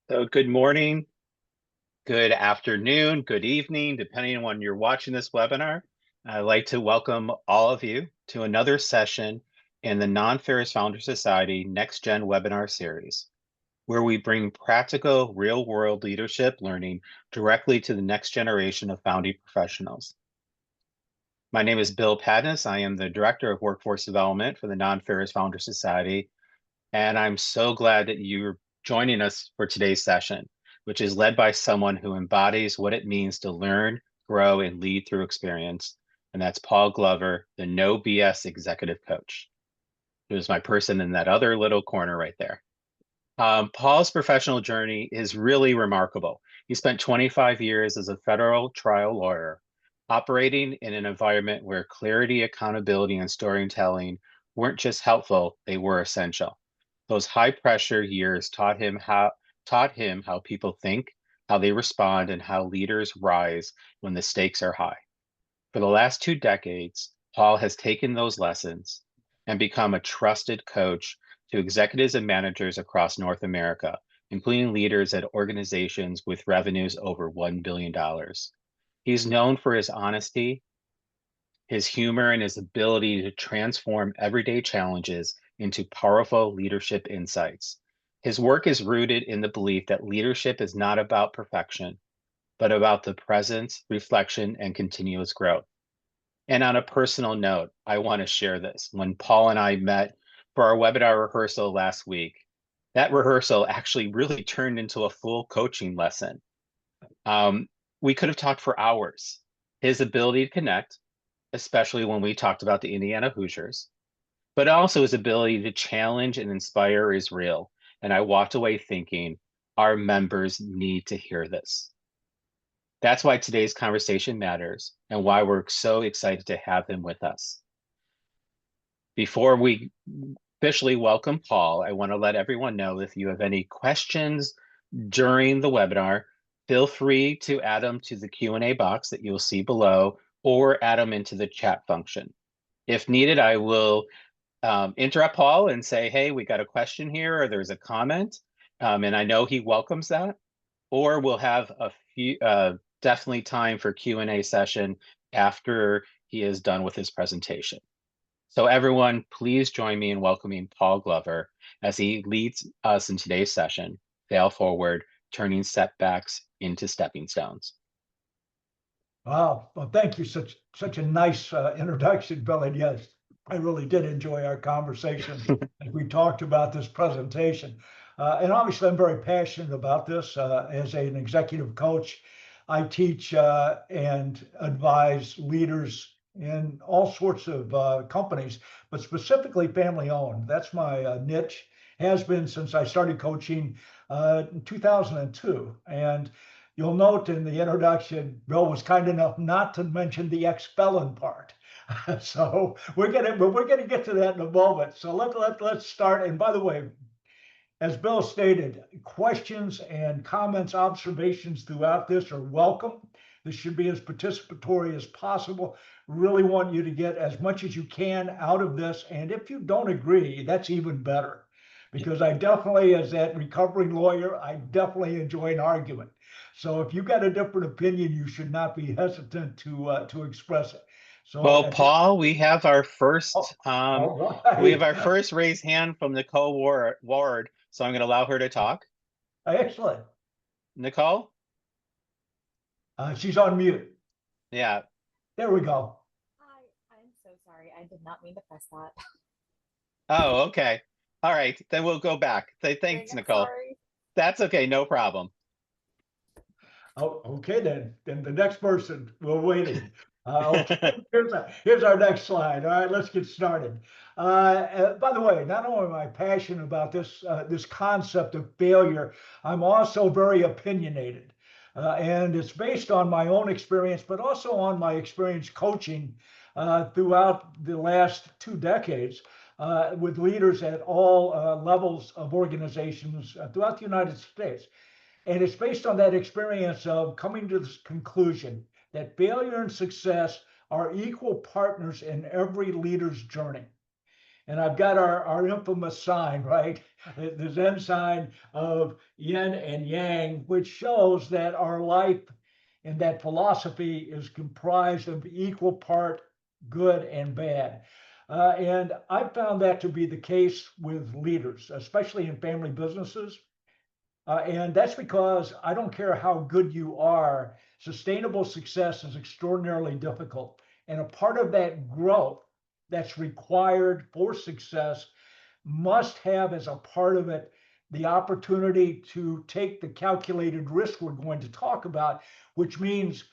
So good morning, good afternoon, good evening, depending on when you're watching this webinar. I'd like to welcome all of you to another session in the Non-Ferrous Founder Society Next-Gen Webinar Series, where we bring practical, real-world leadership learning directly to the next generation of founding professionals. My name is Bill Padnes. I am the Director of Workforce Development for the Non-Ferrous Founder Society, and I'm so glad that you're joining us for today's session, which is led by someone who embodies what it means to learn, grow, and lead through experience. And that's Paul Glover, the No B.S. executive coach, who's my person in that other little corner right there. Paul's professional journey is really remarkable. He spent 25 years as a federal trial lawyer, operating in an environment where clarity, accountability, and storytelling weren't just helpful, they were essential. Those high pressure years taught him how people think, how they respond, and how leaders rise when the stakes are high. For the last 2 decades, Paul has taken those lessons and become a trusted coach to executives and managers across North America, including leaders at organizations with revenues over $1 billion. He's known for his honesty, his humor, and his ability to transform everyday challenges into powerful leadership insights. His work is rooted in the belief that leadership is not about perfection, but about the presence, reflection, and continuous growth. And on a personal note, I want to share this. When Paul and I met for our webinar rehearsal last week, that rehearsal actually really turned into a full coaching lesson. We could have talked for hours. His ability to connect, especially when we talked about the Indiana Hoosiers, but also his ability to challenge and inspire is real. And I walked away thinking, our members need to hear this. That's why today's conversation matters and why we're so excited to have him with us. Before we officially welcome Paul, I want to let everyone know if you have any questions during the webinar, feel free to add them to the Q&A box that you'll see below or add them into the chat function. If needed, I will interrupt Paul and say, hey, we got a question here, or there's a comment, and I know he welcomes that. Or we'll have a few, definitely time for Q&A session after he is done with his presentation. So everyone, please join me in welcoming Paul Glover as he leads us in today's session, Fail Forward, Turning Setbacks into Stepping Stones. Wow. Well, thank you. Such a nice introduction, Bill. And yes, I really did enjoy our conversation as we talked about this presentation. And obviously, I'm very passionate about this. As an executive coach, I teach and advise leaders in all sorts of companies, but specifically family-owned. That's my niche, has been since I started coaching in 2002. And you'll note in the introduction, Bill was kind enough not to mention the ex-felon part. So we're gonna get to that in a moment. So let's start. And by the way, as Bill stated, questions and comments, observations throughout this are welcome. This should be as participatory as possible. Really want you to get as much as you can out of this. And if you don't agree, that's even better. Because I definitely, as that recovering lawyer, I definitely enjoy an argument. So if you've got a different opinion, you should not be hesitant to express it. So Well, Paul, we have our first all right. raised hand from Nicole Ward, so I'm going to allow her to talk. Excellent. Nicole? She's on mute. Yeah. There we go. Hi, I'm so sorry. I did not mean to press that. Oh, okay. All right, then we'll go back. Say thanks, Nicole. Sorry. That's okay, no problem. Oh, okay, then the next person, we're waiting. Okay, here's our next slide. All right, let's get started. By the way, not only am I passionate about this concept of failure, I'm also very opinionated. And it's based on my own experience, but also on my experience coaching throughout the last 2 decades with leaders at all levels of organizations throughout the United States. And it's based on that experience of coming to this conclusion that failure and success are equal partners in every leader's journey. And I've got our infamous sign, right? The Zen sign of yin and yang, which shows that our life and that philosophy is comprised of equal part good and bad. And I found that to be the case with leaders, especially in family businesses. And that's because I don't care how good you are, sustainable success is extraordinarily difficult. And a part of that growth that's required for success must have as a part of it the opportunity to take the calculated risk we're going to talk about, which means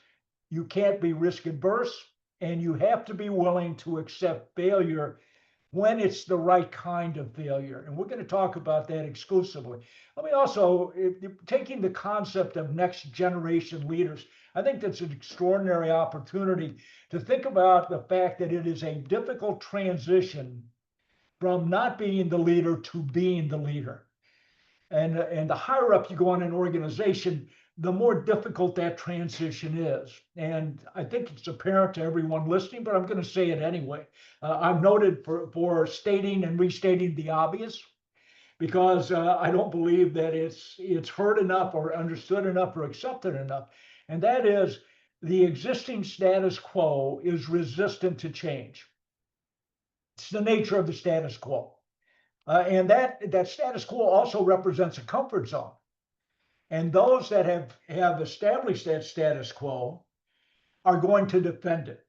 you can't be risk adverse and you have to be willing to accept failure when it's the right kind of failure. And we're going to talk about that exclusively. Let me also, taking the concept of next generation leaders, I think that's an extraordinary opportunity to think about the fact that it is a difficult transition from not being the leader to being the leader. And the higher up you go in an organization, the more difficult that transition is. And I think it's apparent to everyone listening, but I'm going to say it anyway. I'm noted for stating and restating the obvious, because I don't believe that it's heard enough or understood enough or accepted enough. And that is, the existing status quo is resistant to change. It's the nature of the status quo. And that status quo also represents a comfort zone. And those that have established that status quo are going to defend it.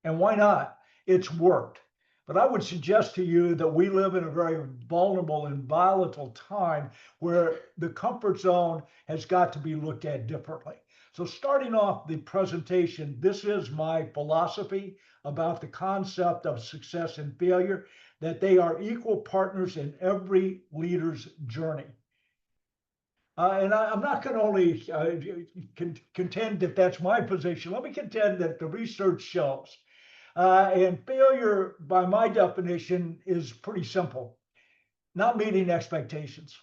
And why not? It's worked. But I would suggest to you that we live in a very vulnerable and volatile time where the comfort zone has got to be looked at differently. So starting off the presentation, this is my philosophy about the concept of success and failure, that they are equal partners in every leader's journey. And I'm not going to only contend that that's my position. Let me contend that the research shows. And failure, by my definition, is pretty simple: not meeting expectations.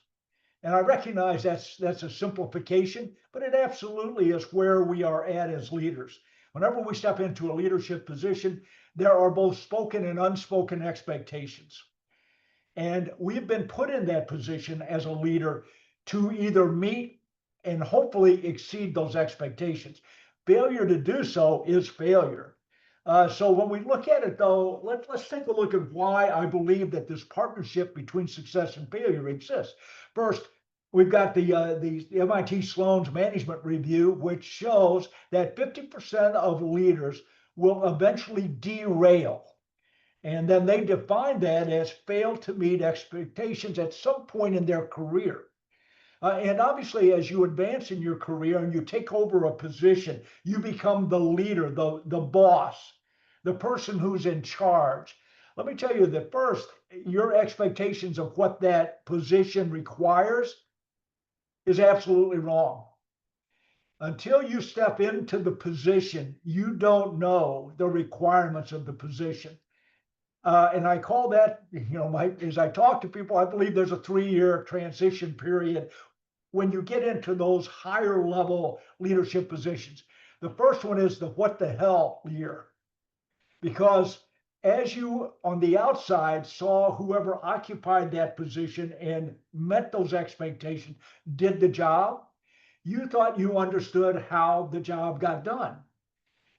And I recognize that's a simplification, but it absolutely is where we are at as leaders. Whenever we step into a leadership position, there are both spoken and unspoken expectations. And we've been put in that position as a leader to either meet and hopefully exceed those expectations. Failure to do so is failure. So when we look at it, though, let's take a look at why I believe that this partnership between success and failure exists. First, we've got the MIT Sloan's management review, which shows that 50% of leaders will eventually derail. And then they define that as fail to meet expectations at some point in their career. And obviously, as you advance in your career and you take over a position, you become the leader, the boss, the person who's in charge. Let me tell you that first, your expectations of what that position requires is absolutely wrong. Until you step into the position, you don't know the requirements of the position. And I call that, as I talk to people, I believe there's a 3-year transition period when you get into those higher level leadership positions. The first one is the what the hell year. Because as you on the outside saw whoever occupied that position and met those expectations, did the job, you thought you understood how the job got done.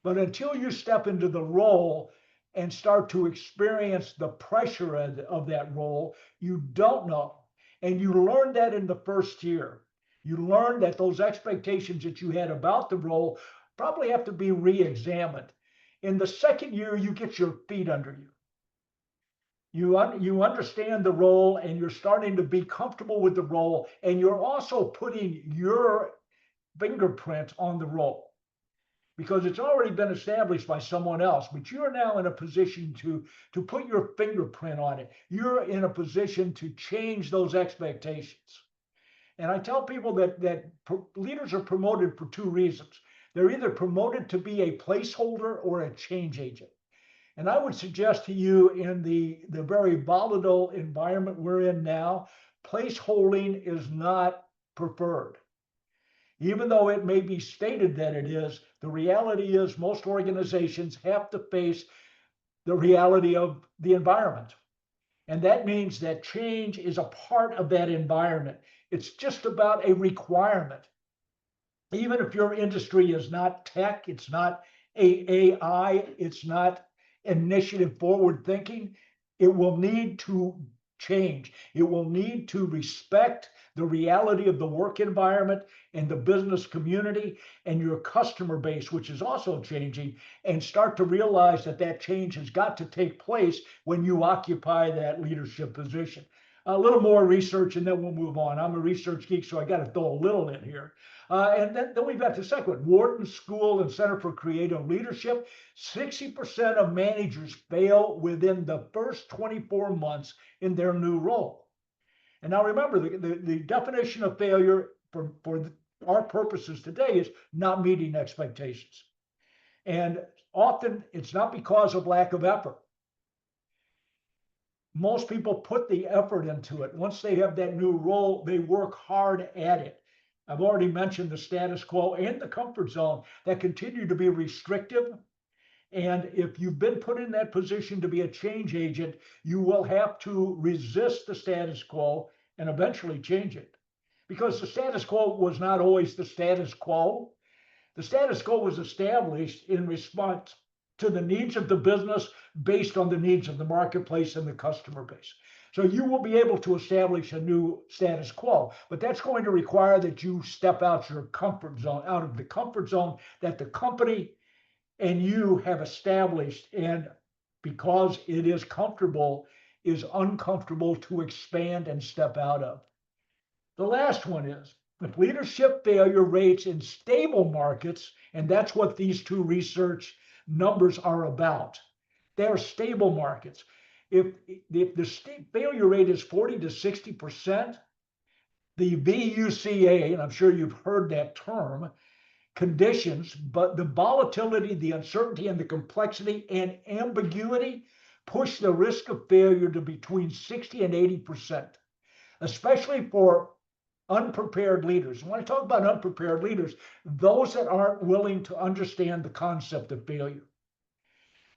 But until you step into the role and start to experience the pressure of that role, you don't know. And you learn that in the first year. You learn that those expectations that you had about the role probably have to be re-examined. In the second year, you get your feet under you. You understand the role and you're starting to be comfortable with the role, and you're also putting your fingerprint on the role, because it's already been established by someone else, but you're now in a position to put your fingerprint on it. You're in a position to change those expectations. And I tell people that leaders are promoted for 2 reasons. They're either promoted to be a placeholder or a change agent. And I would suggest to you, in the very volatile environment we're in now, placeholding is not preferred. Even though it may be stated that it is, the reality is most organizations have to face the reality of the environment. And that means that change is a part of that environment. It's just about a requirement. Even if your industry is not tech, it's not AI, it's not initiative forward thinking, it will need to change. It will need to respect the reality of the work environment and the business community and your customer base, which is also changing, and start to realize that that change has got to take place when you occupy that leadership position. A little more research and then we'll move on. I'm a research geek, so I got to throw a little in here. And then we've got the second one, Wharton School and Center for Creative Leadership. 60% of managers fail within the first 24 months in their new role. And now remember, the definition of failure for our purposes today is not meeting expectations. And often it's not because of lack of effort. Most people put the effort into it. Once they have that new role, they work hard at it. I've already mentioned the status quo and the comfort zone that continue to be restrictive. And if you've been put in that position to be a change agent, you will have to resist the status quo and eventually change it. Because the status quo was not always the status quo. The status quo was established in response to the needs of the business based on the needs of the marketplace and the customer base. So you will be able to establish a new status quo, but that's going to require that you step out your comfort zone, out of the comfort zone that the company and you have established. And because it is comfortable, is uncomfortable to expand and step out of. The last one is, if leadership failure rates in stable markets, and that's what these two research numbers are about, they're stable markets. If the failure rate is 40 to 60%, the VUCA, and I'm sure you've heard that term, conditions, but the volatility, the uncertainty, and the complexity and ambiguity push the risk of failure to between 60 and 80%, especially for unprepared leaders. When I talk about unprepared leaders, those that aren't willing to understand the concept of failure.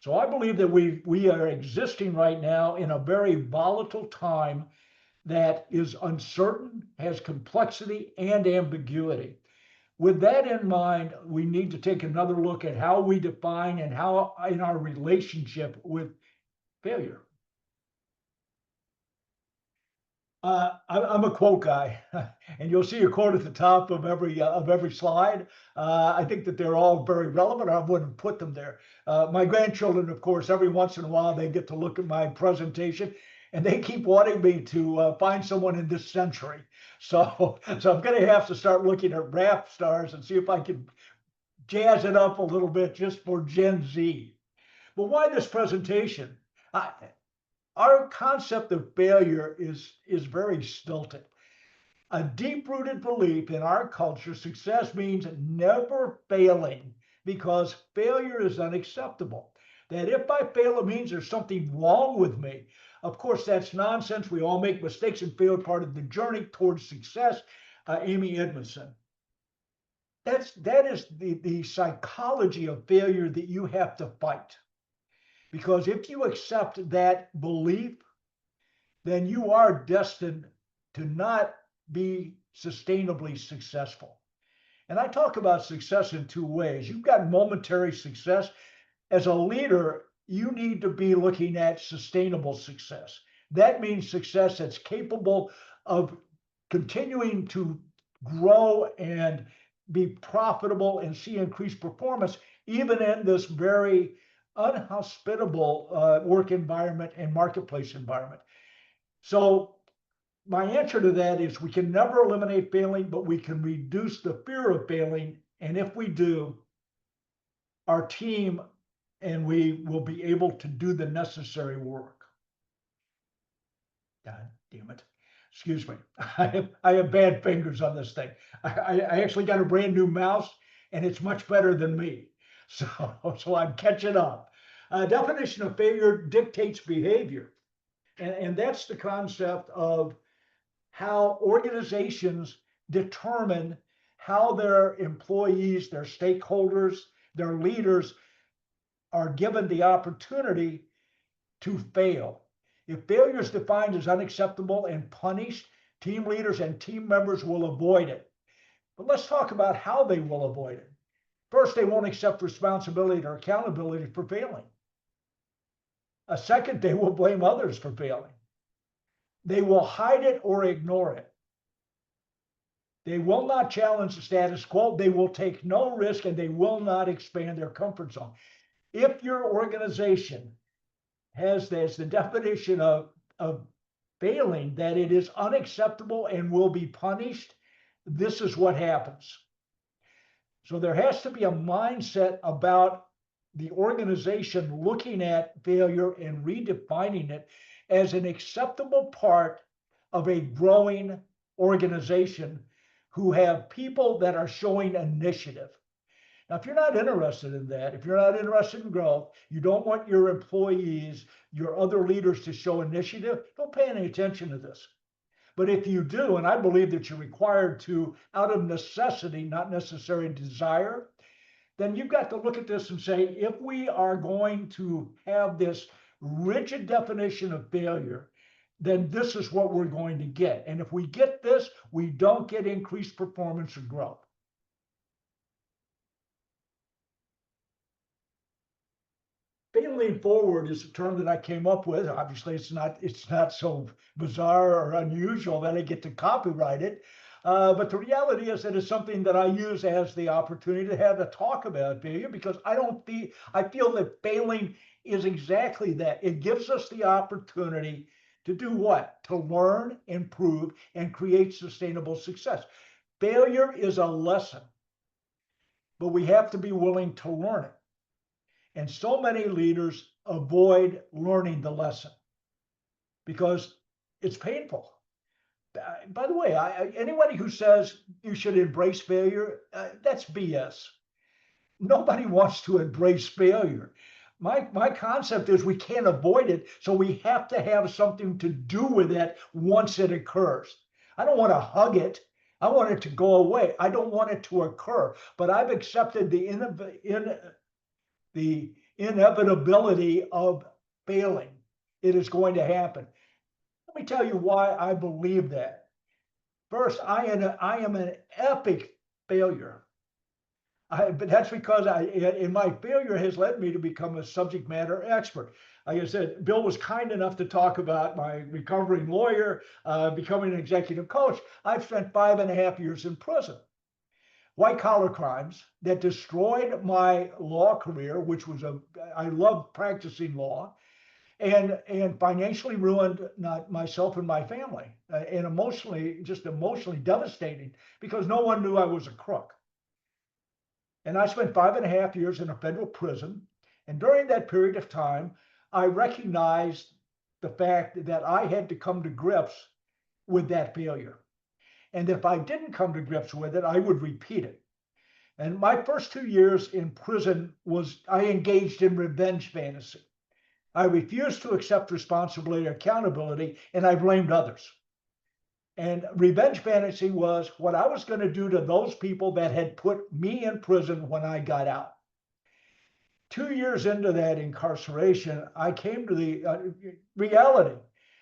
So I believe that we are existing right now in a very volatile time that is uncertain, has complexity and ambiguity. With that in mind, we need to take another look at how we define and how in our relationship with failure. I'm a quote guy, and you'll see a quote at the top of every slide. I think that they're all very relevant. I wouldn't put them there. My grandchildren, of course, every once in a while they get to look at my presentation, and they keep wanting me to find someone in this century. So I'm going to have to start looking at rap stars and see if I can jazz it up a little bit just for Gen Z. But why this presentation? Our concept of failure is very stilted. A deep-rooted belief in our culture, success means never failing because failure is unacceptable. That if I fail, it means there's something wrong with me. Of course, that's nonsense. We all make mistakes and fail, part of the journey towards success. Amy Edmondson. That is the psychology of failure that you have to fight. Because if you accept that belief, then you are destined to not be sustainably successful. And I talk about success in two ways. You've got momentary success. As a leader, you need to be looking at sustainable success. That means success that's capable of continuing to grow and be profitable and see increased performance, even in this very unhospitable work environment and marketplace environment. So my answer to that is we can never eliminate failing, but we can reduce the fear of failing. And if we do, our team and we will be able to do the necessary work. God damn it. Excuse me. I have bad fingers on this thing. I actually got a brand new mouse and it's much better than me. So I'm catching up. Definition of failure dictates behavior. And that's the concept of how organizations determine how their employees, their stakeholders, their leaders are given the opportunity to fail. If failure is defined as unacceptable and punished, team leaders and team members will avoid it. But let's talk about how they will avoid it. First, they won't accept responsibility or accountability for failing. Second, they will blame others for failing. They will hide it or ignore it. They will not challenge the status quo. They will take no risk, and they will not expand their comfort zone. If your organization has as the definition of failing that it is unacceptable and will be punished, this is what happens. So there has to be a mindset about the organization looking at failure and redefining it as an acceptable part of a growing organization who have people that are showing initiative. Now, if you're not interested in that, if you're not interested in growth, you don't want your employees, your other leaders to show initiative, don't pay any attention to this. But if you do, and I believe that you're required to out of necessity, not necessarily desire, then you've got to look at this and say, if we are going to have this rigid definition of failure, then this is what we're going to get. And if we get this, we don't get increased performance or growth. Failing forward is a term that I came up with. Obviously, it's not so bizarre or unusual that I get to copyright it. But the reality is that it's something that I use as the opportunity to have a talk about failure, because I feel that failing is exactly that. It gives us the opportunity to do what? To learn, improve, and create sustainable success. Failure is a lesson, but we have to be willing to learn it. And so many leaders avoid learning the lesson because it's painful. By the way, anybody who says you should embrace failure, that's BS. Nobody wants to embrace failure. My concept is we can't avoid it, so we have to have something to do with it once it occurs. I don't want to hug it. I want it to go away. I don't want it to occur, but I've accepted the inevitability of failing. It is going to happen. Let me tell you why I believe that. First, I am an epic failure. But that's because my failure has led me to become a subject matter expert. Like I said, Bill was kind enough to talk about my recovering lawyer, becoming an executive coach. I've spent 5.5 years in prison. White collar crimes that destroyed my law career, which was I loved practicing law, and financially ruined not myself and my family, and emotionally devastating because no one knew I was a crook. And I spent 5.5 years in a federal prison. And during that period of time, I recognized the fact that I had to come to grips with that failure. And if I didn't come to grips with it, I would repeat it. And my first 2 years in prison I engaged in revenge fantasy. I refused to accept responsibility or accountability, and I blamed others. And revenge fantasy was what I was going to do to those people that had put me in prison when I got out. 2 years into that incarceration, I came to the reality.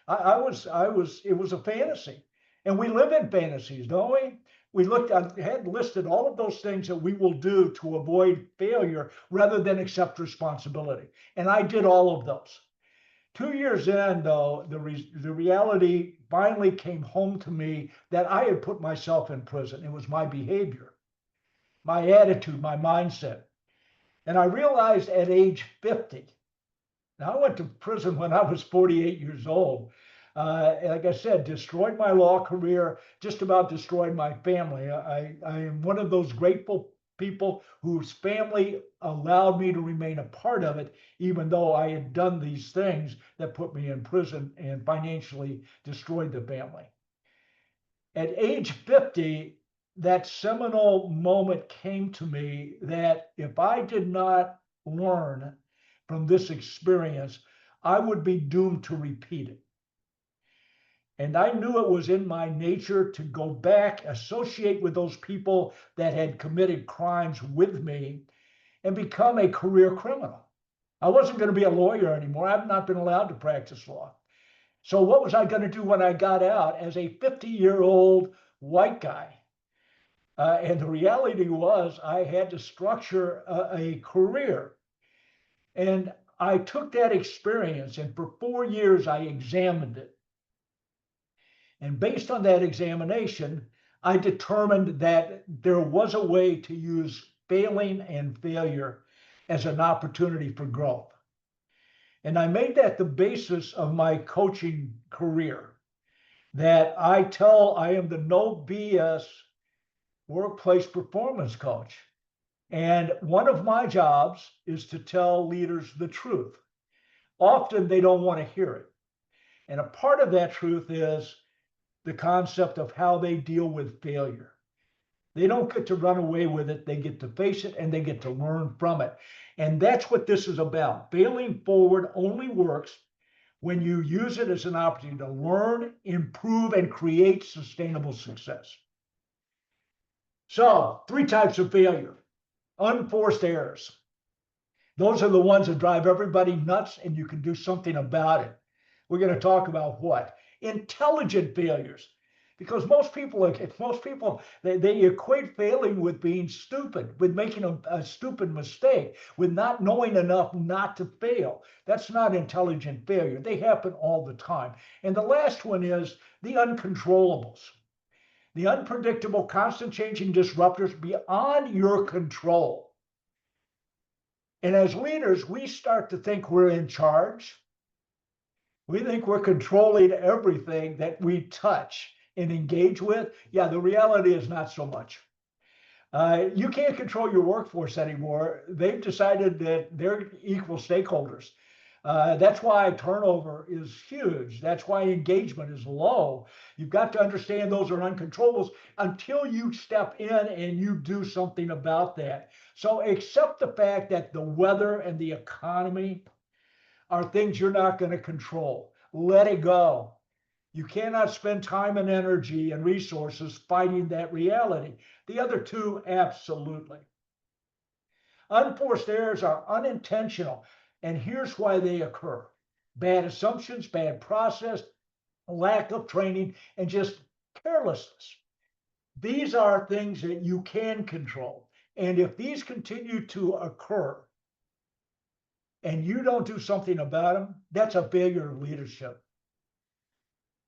It was a fantasy. And we live in fantasies, don't we? I had listed all of those things that we will do to avoid failure rather than accept responsibility. And I did all of those. 2 years in, though, the reality finally came home to me that I had put myself in prison. It was my behavior, my attitude, my mindset. And I realized at age 50, now I went to prison when I was 48 years old. Like I said, destroyed my law career, just about destroyed my family. I am one of those grateful people whose family allowed me to remain a part of it, even though I had done these things that put me in prison and financially destroyed the family. At age 50, that seminal moment came to me that if I did not learn from this experience, I would be doomed to repeat it. And I knew it was in my nature to go back, associate with those people that had committed crimes with me, and become a career criminal. I wasn't going to be a lawyer anymore. I've not been allowed to practice law. So what was I going to do when I got out as a 50-year-old white guy? And the reality was I had to structure a career. And I took that experience, and for 4 years, I examined it. And based on that examination, I determined that there was a way to use failing and failure as an opportunity for growth. And I made that the basis of my coaching career, that I am the No B.S. workplace performance coach. And one of my jobs is to tell leaders the truth. Often they don't want to hear it. And a part of that truth is the concept of how they deal with failure. They don't get to run away with it. They get to face it and they get to learn from it. And that's what this is about. Failing forward only works when you use it as an opportunity to learn, improve, and create sustainable success. So, 3 types of failure. Unforced errors. Those are the ones that drive everybody nuts, and you can do something about it. We're going to talk about what? Intelligent failures. Because most people they equate failing with being stupid, with making a stupid mistake, with not knowing enough not to fail. That's not intelligent failure. They happen all the time. And the last one is the uncontrollables. The unpredictable, constant changing disruptors beyond your control. And as leaders, we start to think we're in charge. We think we're controlling everything that we touch and engage with. Yeah, the reality is not so much. You can't control your workforce anymore. They've decided that they're equal stakeholders. That's why turnover is huge. That's why engagement is low. You've got to understand those are uncontrollables until you step in and you do something about that. So accept the fact that the weather and the economy are things you're not going to control. Let it go. You cannot spend time and energy and resources fighting that reality. The other two, absolutely. Unforced errors are unintentional, and here's why they occur. Bad assumptions, bad process, lack of training, and just carelessness. These are things that you can control. And if these continue to occur and you don't do something about them, that's a failure of leadership.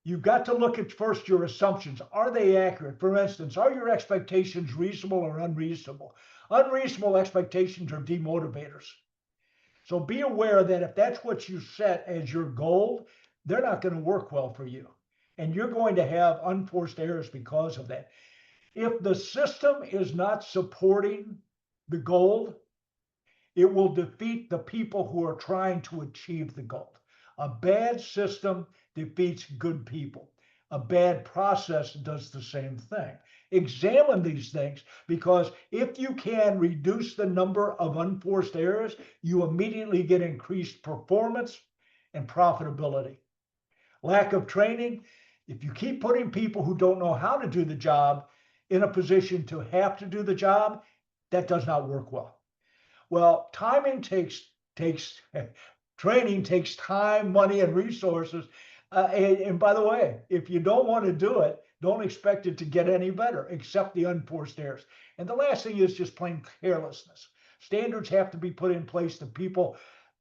You've got to look at first your assumptions. Are they accurate? For instance, are your expectations reasonable or unreasonable? Unreasonable expectations are demotivators. So be aware that if that's what you set as your goal, they're not going to work well for you. And you're going to have unforced errors because of that. If the system is not supporting the goal, it will defeat the people who are trying to achieve the goal. A bad system defeats good people. A bad process does the same thing. Examine these things, because if you can reduce the number of unforced errors, you immediately get increased performance and profitability. Lack of training. If you keep putting people who don't know how to do the job in a position to have to do the job, that does not work well. Well, training takes time, money, and resources. And by the way, if you don't want to do it, don't expect it to get any better, except the unforced errors. And the last thing is just plain carelessness. Standards have to be put in place that people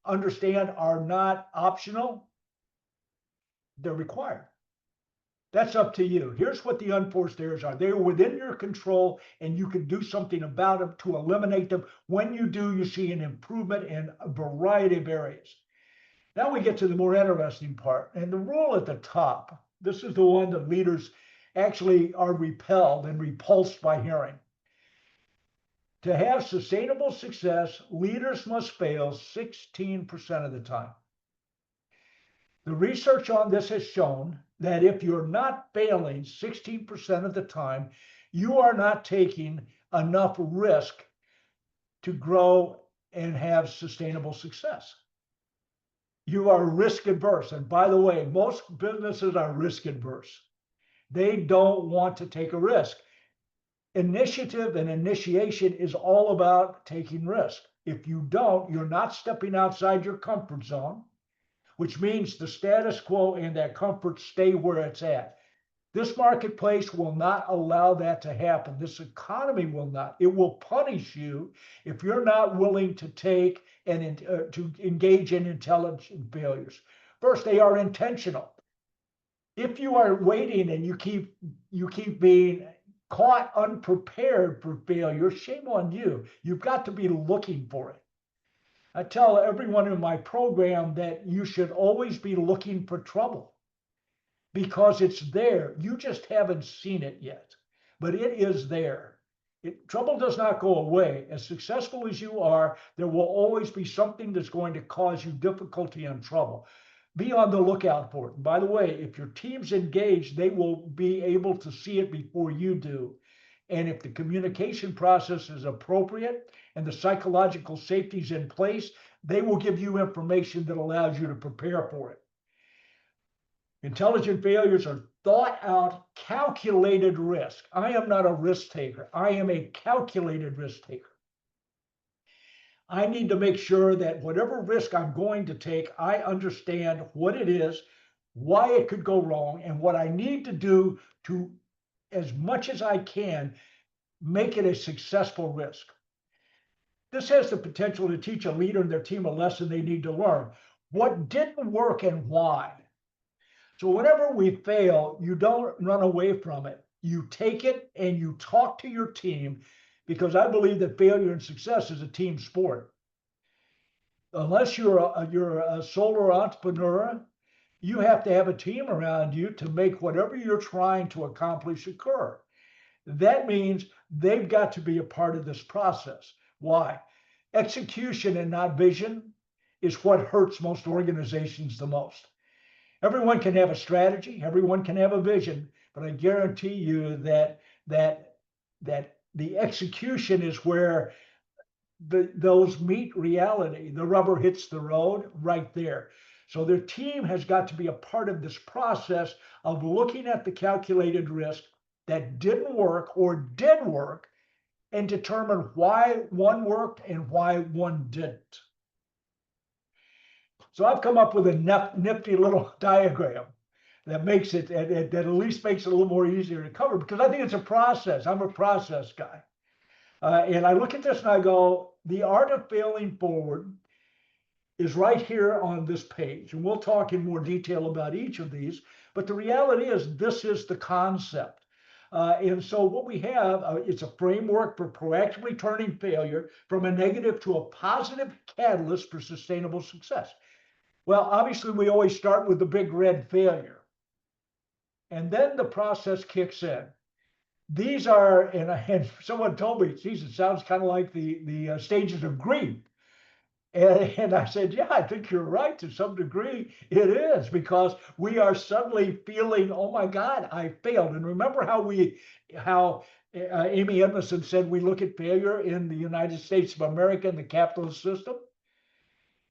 understand are not optional, they're required. That's up to you. Here's what the unforced errors are. They're within your control, and you can do something about them to eliminate them. When you do, you see an improvement in a variety of areas. Now we get to the more interesting part. And the rule at the top, this is the one that leaders actually are repelled and repulsed by hearing. To have sustainable success, leaders must fail 16% of the time. The research on this has shown that if you're not failing 16% of the time, you are not taking enough risk to grow and have sustainable success. You are risk adverse. And by the way, most businesses are risk adverse. They don't want to take a risk. Initiative and initiation is all about taking risk. If you don't, you're not stepping outside your comfort zone. which means the status quo and that comfort stay where it's at. This marketplace will not allow that to happen. This economy will not. It will punish you if you're not willing to take and to engage in intelligent failures. First, they are intentional. If you are waiting and you keep being caught unprepared for failure, shame on you. You've got to be looking for it. I tell everyone in my program that you should always be looking for trouble because it's there. You just haven't seen it yet, but it is there. Trouble does not go away. As successful as you are, there will always be something that's going to cause you difficulty and trouble. Be on the lookout for it. And by the way, if your team's engaged, they will be able to see it before you do. And if the communication process is appropriate and the psychological safety is in place, they will give you information that allows you to prepare for it. Intelligent failures are thought out, calculated risk. I am not a risk taker. I am a calculated risk taker. I need to make sure that whatever risk I'm going to take, I understand what it is, why it could go wrong, and what I need to do to, as much as I can, make it a successful risk. This has the potential to teach a leader and their team a lesson they need to learn. What didn't work and why. So whenever we fail, you don't run away from it. You take it and you talk to your team, because I believe that failure and success is a team sport. Unless you're a solo entrepreneur, you have to have a team around you to make whatever you're trying to accomplish occur. That means they've got to be a part of this process. Why? Execution and not vision is what hurts most organizations the most. Everyone can have a strategy, everyone can have a vision, but I guarantee you that the execution is where those meet reality. The rubber hits the road right there. So their team has got to be a part of this process of looking at the calculated risk that didn't work or did work and determine why one worked and why one didn't. So I've come up with a nifty little diagram that makes it, that at least makes it a little more easier to cover, because I think it's a process. I'm a process guy. And I look at this and I go, the art of failing forward is right here on this page. And we'll talk in more detail about each of these. But the reality is, this is the concept. And so what we have, it's a framework for proactively turning failure from a negative to a positive catalyst for sustainable success. Well, obviously, we always start with the big red failure. And then the process kicks in. These are, and someone told me, geez, it sounds kind of like the stages of grief. And I said, yeah, I think you're right to some degree. It is, because we are suddenly feeling, oh my God, I failed. And remember how Amy Edmondson said we look at failure in the United States of America and the capitalist system?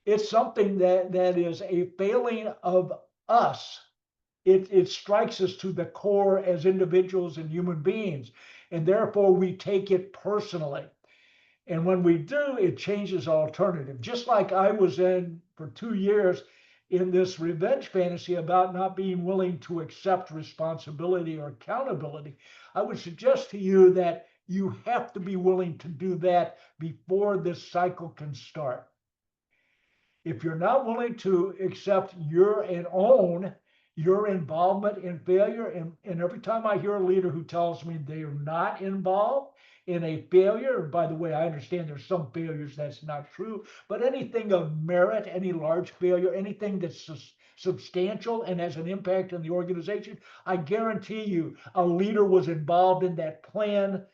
It's something that is a failing of us. It strikes us to the core as individuals and human beings, and therefore we take it personally. And when we do, it changes alternative. Just like I was in for 2 years in this revenge fantasy about not being willing to accept responsibility or accountability, I would suggest to you that you have to be willing to do that before this cycle can start. If you're not willing to accept your involvement in failure, and every time I hear a leader who tells me they are not involved in a failure, and by the way, I understand there's some failures that's not true, but anything of merit, any large failure, anything that's substantial and has an impact on the organization, I guarantee you a leader was involved in that plan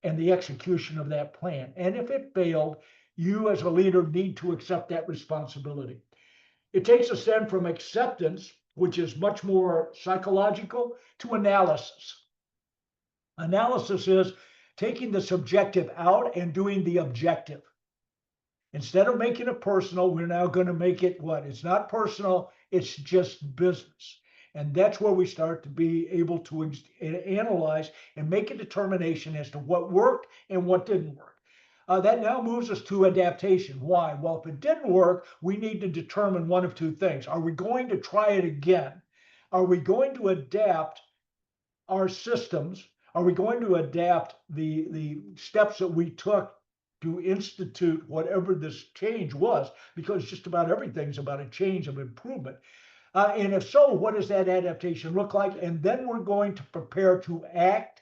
and the execution of that plan. And if it failed, you as a leader need to accept that responsibility. It takes us then from acceptance, which is much more psychological, to analysis. Analysis is taking the subjective out and doing the objective. Instead of making it personal, we're now going to make it what? It's not personal, it's just business. And that's where we start to be able to analyze and make a determination as to what worked and what didn't work. That now moves us to adaptation. Why? Well, if it didn't work, we need to determine one of two things. Are we going to try it again? Are we going to adapt our systems? Are we going to adapt the steps that we took to institute whatever this change was? Because just about everything's about a change of improvement. And if so, what does that adaptation look like? And then we're going to prepare to act,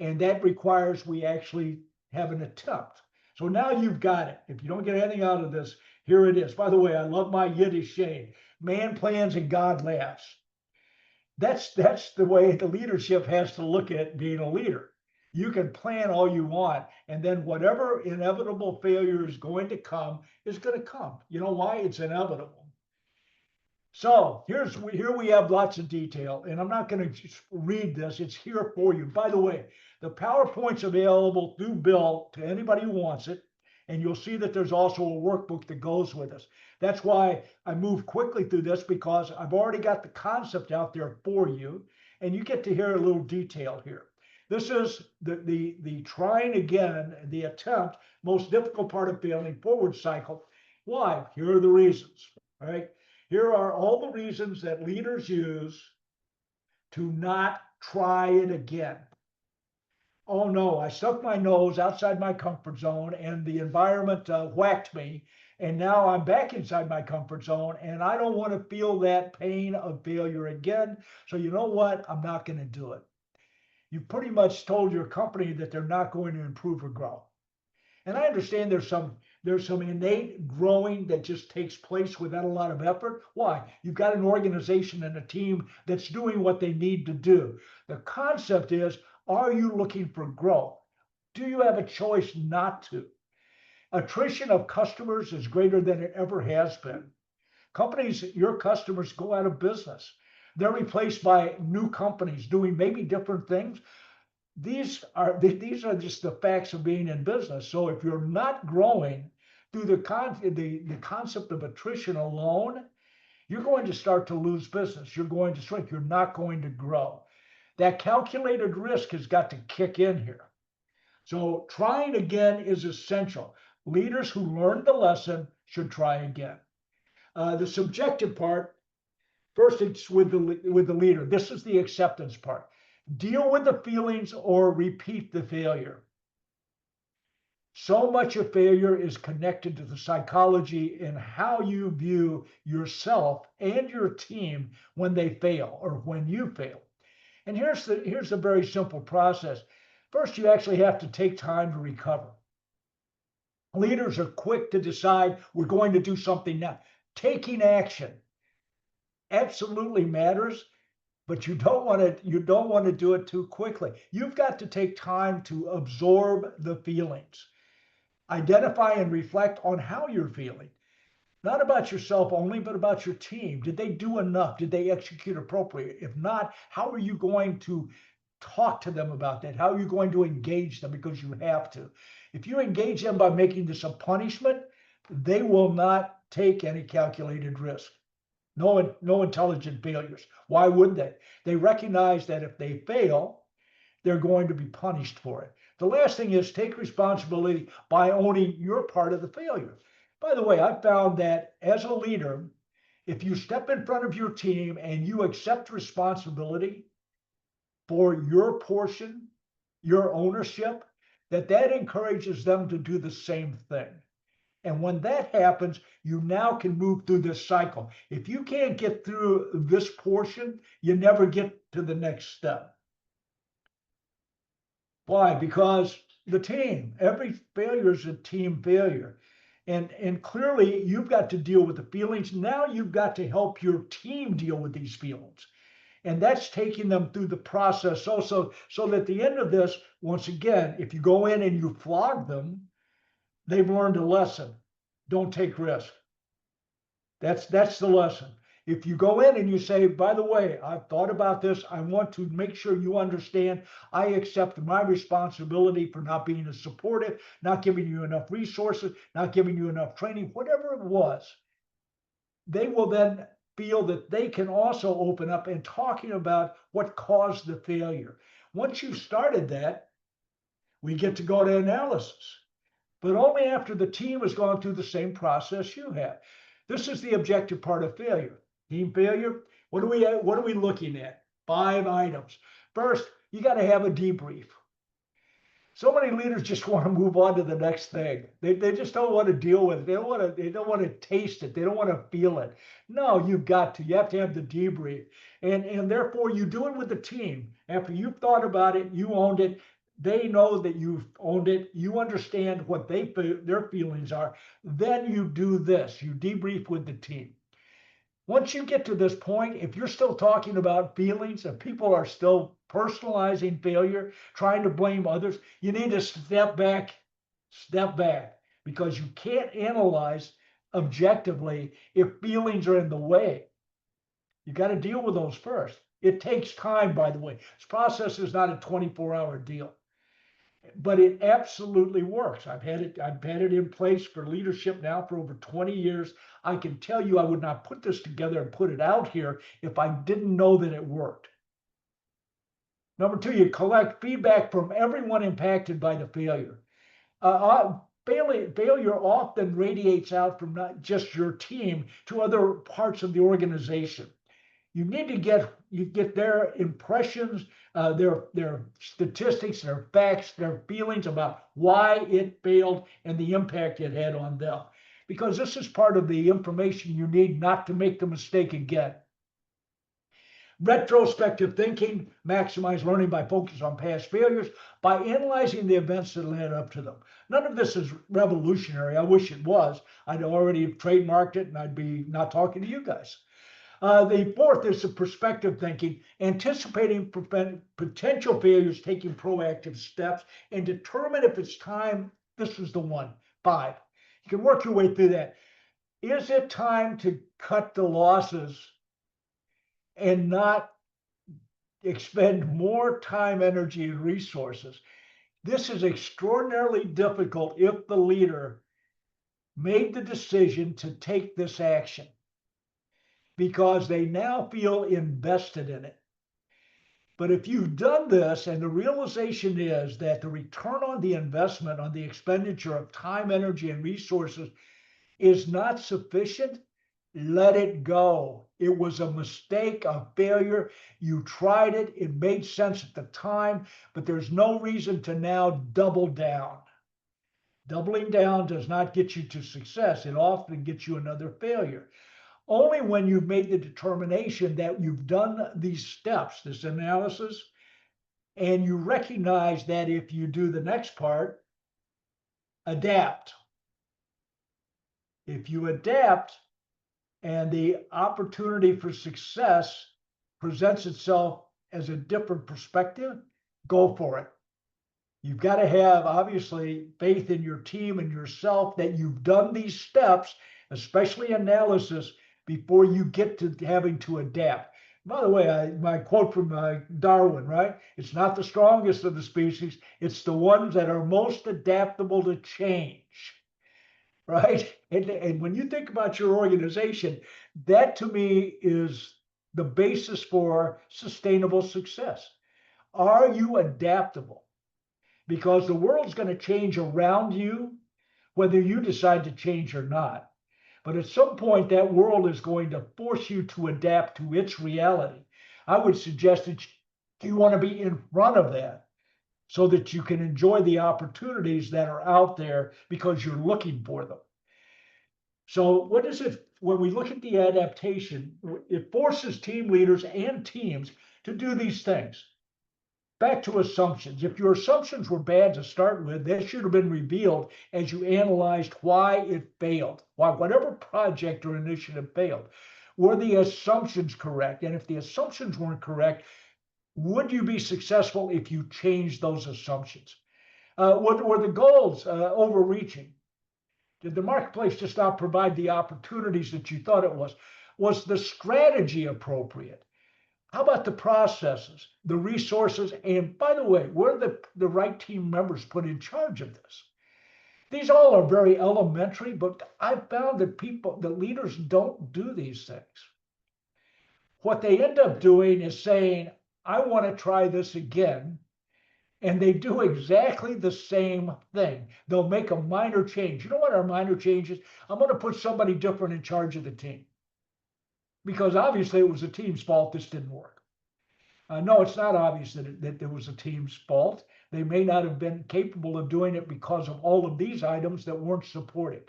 and that requires we actually have an attempt. So now you've got it. If you don't get anything out of this, here it is. By the way, I love my Yiddish saying, man plans and God laughs. That's the way the leadership has to look at being a leader. You can plan all you want, and then whatever inevitable failure is going to come is going to come. You know why? It's inevitable. So here we have lots of detail, and I'm not going to just read this. It's here for you. By the way, the PowerPoint's available through Bill to anybody who wants it, and you'll see that there's also a workbook that goes with us. That's why I move quickly through this, because I've already got the concept out there for you, and you get to hear a little detail here. This is the trying again, the attempt, most difficult part of failing forward cycle. Why? Here are the reasons. All right. Here are all the reasons that leaders use to not try it again. Oh no, I stuck my nose outside my comfort zone and the environment whacked me. And now I'm back inside my comfort zone and I don't want to feel that pain of failure again. So you know what? I'm not going to do it. You pretty much told your company that they're not going to improve or grow. And I understand there's some innate growing that just takes place without a lot of effort. Why? You've got an organization and a team that's doing what they need to do. The concept is, are you looking for growth? Do you have a choice not to? Attrition of customers is greater than it ever has been. Companies, your customers go out of business. They're replaced by new companies doing maybe different things. These are just the facts of being in business. So if you're not growing through the concept of attrition alone, you're going to start to lose business. You're going to shrink. You're not going to grow. That calculated risk has got to kick in here. So trying again is essential. Leaders who learned the lesson should try again. The subjective part, first it's with the leader. This is the acceptance part. Deal with the feelings or repeat the failure. So much of failure is connected to the psychology and how you view yourself and your team when they fail or when you fail. And here's the very simple process. First, you actually have to take time to recover. Leaders are quick to decide we're going to do something now. Taking action absolutely matters, but you don't want to do it too quickly. You've got to take time to absorb the feelings. Identify and reflect on how you're feeling. Not about yourself only, but about your team. Did they do enough? Did they execute appropriately? If not, how are you going to talk to them about that? How are you going to engage them? Because you have to. If you engage them by making this a punishment, they will not take any calculated risk. No intelligent failures. Why would they? They recognize that if they fail, they're going to be punished for it. The last thing is take responsibility by owning your part of the failure. By the way, I found that as a leader, if you step in front of your team and you accept responsibility for your portion, your ownership, that encourages them to do the same thing. And when that happens, you now can move through this cycle. If you can't get through this portion, you never get to the next step. Why? Because the team, every failure is a team failure. And clearly you've got to deal with the feelings. Now you've got to help your team deal with these feelings. And that's taking them through the process also, so that at the end of this, once again, if you go in and you flog them, they've learned a lesson. Don't take risks. That's the lesson. If you go in and you say, by the way, I've thought about this. I want to make sure you understand I accept my responsibility for not being as supportive, not giving you enough resources, not giving you enough training, whatever it was, they will then feel that they can also open up and talking about what caused the failure. Once you've started that, we get to go to analysis. but only after the team has gone through the same process you have. This is the objective part of failure. Team failure, what are we looking at? 5 items. First, you got to have a debrief. So many leaders just want to move on to the next thing. They just don't want to deal with it. They don't want to taste it. They don't want to feel it. No, you have to have the debrief. And therefore you do it with the team. After you've thought about it, you owned it. They know that you've owned it. You understand what their feelings are. Then you do this. You debrief with the team. Once you get to this point, if you're still talking about feelings and people are still personalizing failure, trying to blame others, you need to step back, because you can't analyze objectively if feelings are in the way. You got to deal with those first. It takes time, by the way. This process is not a 24-hour deal, but it absolutely works. I've had it in place for leadership now for over 20 years. I can tell you I would not put this together and put it out here if I didn't know that it worked. Number 2, you collect feedback from everyone impacted by the failure. Failure often radiates out from not just your team to other parts of the organization. You need to get their impressions, their statistics, their facts, their feelings about why it failed and the impact it had on them. Because this is part of the information you need not to make the mistake again. Retrospective thinking, maximize learning by focus on past failures, by analyzing the events that led up to them. None of this is revolutionary. I wish it was. I'd already trademarked it and I'd be not talking to you guys. The 4th is the perspective thinking, anticipating potential failures, taking proactive steps, and determine if it's time. This is the one. 5. You can work your way through that. Is it time to cut the losses and not expend more time, energy, and resources? This is extraordinarily difficult if the leader made the decision to take this action, because they now feel invested in it. But if you've done this and the realization is that the return on the investment on the expenditure of time, energy, and resources is not sufficient, let it go. It was a mistake, a failure. You tried it. It made sense at the time, but there's no reason to now double down. Doubling down does not get you to success. It often gets you another failure. Only when you've made the determination that you've done these steps, this analysis, and you recognize that if you do the next part, adapt. If you adapt and the opportunity for success presents itself as a different perspective, go for it. You've got to have, obviously, faith in your team and yourself that you've done these steps, especially analysis, before you get to having to adapt. By the way, my quote from Darwin, right? It's not the strongest of the species, it's the ones that are most adaptable to change, right? And when you think about your organization, that to me is the basis for sustainable success. Are you adaptable? Because the world's going to change around you, whether you decide to change or not. But at some point, that world is going to force you to adapt to its reality. I would suggest that you want to be in front of that so that you can enjoy the opportunities that are out there because you're looking for them. So what is it, when we look at the adaptation, it forces team leaders and teams to do these things. Back to assumptions. If your assumptions were bad to start with, that should have been revealed as you analyzed why it failed, why whatever project or initiative failed. Were the assumptions correct? And if the assumptions weren't correct, would you be successful if you changed those assumptions? Were the goals overreaching? Did the marketplace just not provide the opportunities that you thought it was? Was the strategy appropriate? How about the processes, the resources, and by the way, were the right team members put in charge of this? These all are very elementary, but I've found that leaders don't do these things. What they end up doing is saying, I want to try this again. And they do exactly the same thing. They'll make a minor change. You know what our minor change is? I'm going to put somebody different in charge of the team. Because obviously it was the team's fault this didn't work. No, it's not obvious that it was the team's fault. They may not have been capable of doing it because of all of these items that weren't supportive.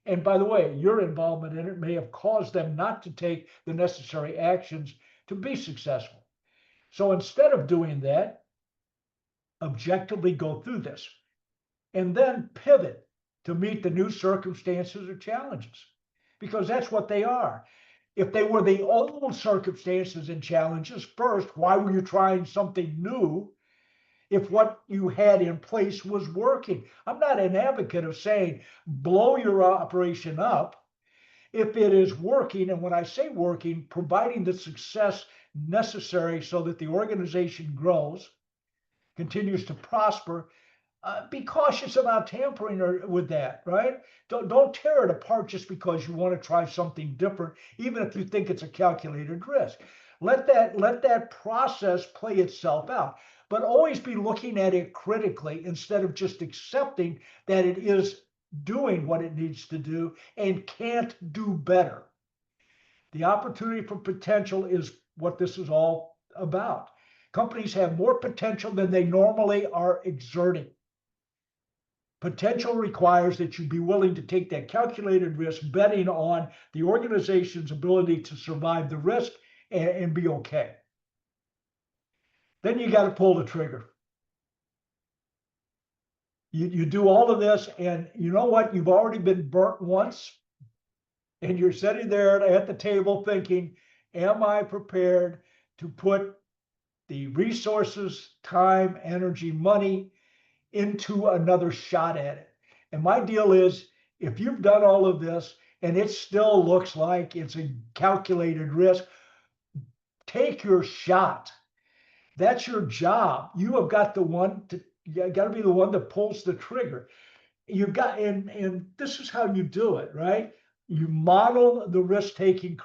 And by the way, your involvement in it may have caused them not to take the necessary actions to be successful. So instead of doing that, objectively go through this and then pivot to meet the new circumstances or challenges, because that's what they are. If they were the old circumstances and challenges first, why were you trying something new if what you had in place was working? I'm not an advocate of saying blow your operation up if it is working. And when I say working, providing the success necessary so that the organization grows, continues to prosper. Be cautious about tampering with that, right? Don't tear it apart just because you want to try something different, even if you think it's a calculated risk. Let that process play itself out, but always be looking at it critically instead of just accepting that it is doing what it needs to do and can't do better. The opportunity for potential is what this is all about. Companies have more potential than they normally are exerting. Potential requires that you be willing to take that calculated risk, betting on the organization's ability to survive the risk and be okay. Then you got to pull the trigger. You do all of this, and you know what? You've already been burnt once, and you're sitting there at the table thinking, am I prepared to put the resources, time, energy, money into another shot at it? And my deal is, if you've done all of this and it still looks like it's a calculated risk, take your shot. That's your job. You have got you got to be the one that pulls the trigger. You've got, and this is how you do it, right? You model the risk-taking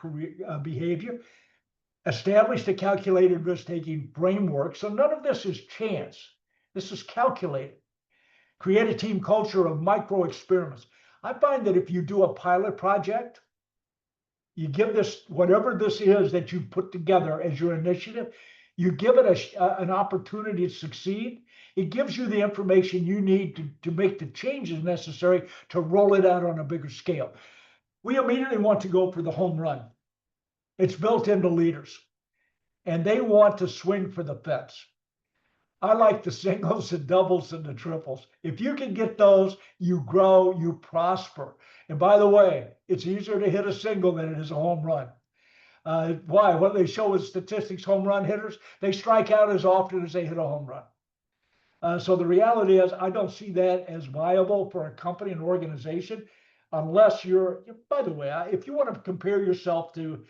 behavior, establish the calculated risk-taking framework. So none of this is chance. This is calculated. Create a team culture of micro experiments. I find that if you do a pilot project, you give this, whatever this is that you put together as your initiative, you give it an opportunity to succeed. It gives you the information you need to make the changes necessary to roll it out on a bigger scale. We immediately want to go for the home run. It's built into leaders, and they want to swing for the fence. I like the singles and doubles and the triples. If you can get those, you grow, you prosper. And by the way, it's easier to hit a single than it is a home run. Why? What they show with statistics, home run hitters, they strike out as often as they hit a home run. So the reality is, I don't see that as viable for a company and organization unless by the way, if you want to compare yourself to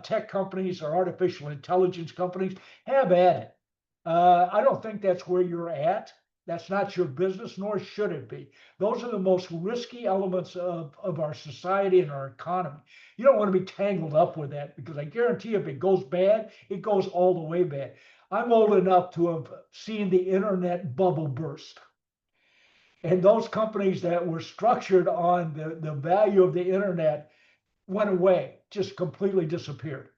tech companies or artificial intelligence companies, have at it. I don't think that's where you're at. That's not your business, nor should it be. Those are the most risky elements of our society and our economy. You don't want to be tangled up with that, because I guarantee if it goes bad, it goes all the way bad. I'm old enough to have seen the internet bubble burst. And those companies that were structured on the value of the internet went away, just completely disappeared.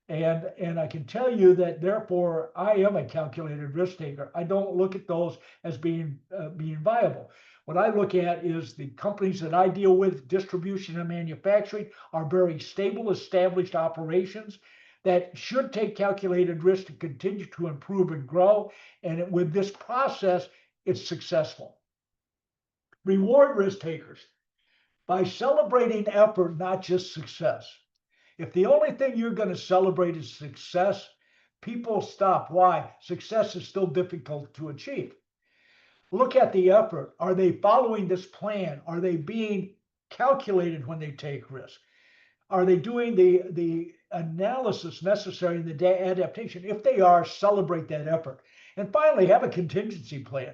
And I can tell you that, therefore, I am a calculated risk taker. I don't look at those as being viable. What I look at is the companies that I deal with, distribution and manufacturing, are very stable, established operations that should take calculated risk to continue to improve and grow. And with this process, it's successful. Reward risk takers by celebrating effort, not just success. If the only thing you're going to celebrate is success, people stop. Why? Success is still difficult to achieve. Look at the effort. Are they following this plan? Are they being calculated when they take risk? Are they doing the analysis necessary in the adaptation? If they are, celebrate that effort. And finally, have a contingency plan.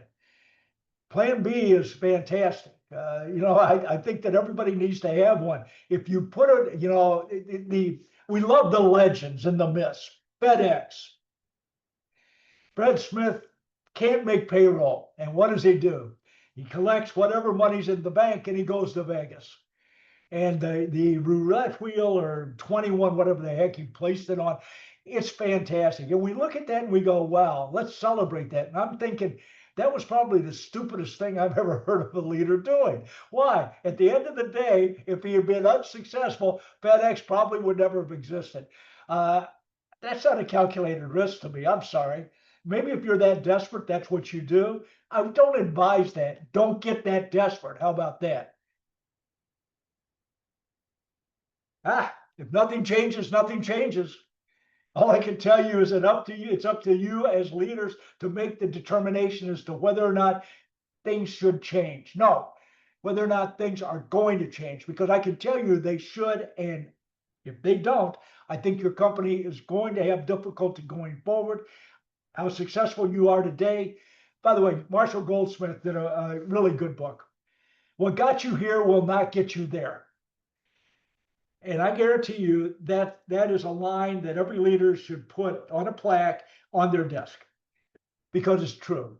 Plan B is fantastic. I think that everybody needs to have one. If you put it, we love the legends and the myths. FedEx. Fred Smith can't make payroll. And what does he do? He collects whatever money's in the bank and he goes to Vegas. And the roulette wheel or 21, whatever the heck he placed it on, it's fantastic. And we look at that and we go, wow, let's celebrate that. And I'm thinking that was probably the stupidest thing I've ever heard of a leader doing. Why? At the end of the day, if he had been unsuccessful, FedEx probably would never have existed. That's not a calculated risk to me. I'm sorry. Maybe if you're that desperate, that's what you do. I don't advise that. Don't get that desperate. How about that? If nothing changes, nothing changes. All I can tell you is that it's up to you as leaders to make the determination as to whether or not things should change. No, whether or not things are going to change, because I can tell you they should. And if they don't, I think your company is going to have difficulty going forward. How successful you are today. By the way, Marshall Goldsmith did a really good book. What got you here will not get you there. And I guarantee you that that is a line that every leader should put on a plaque on their desk, because it's true.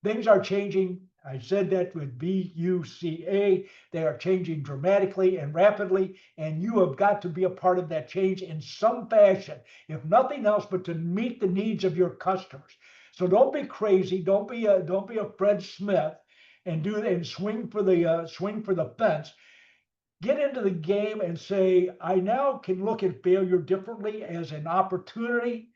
Things are changing. I said that with BUCA. They are changing dramatically and rapidly, and you have got to be a part of that change in some fashion, if nothing else, but to meet the needs of your customers. So don't be crazy. Don't be a Fred Smith and swing for the fence. Get into the game and say, I now can look at failure differently as an opportunity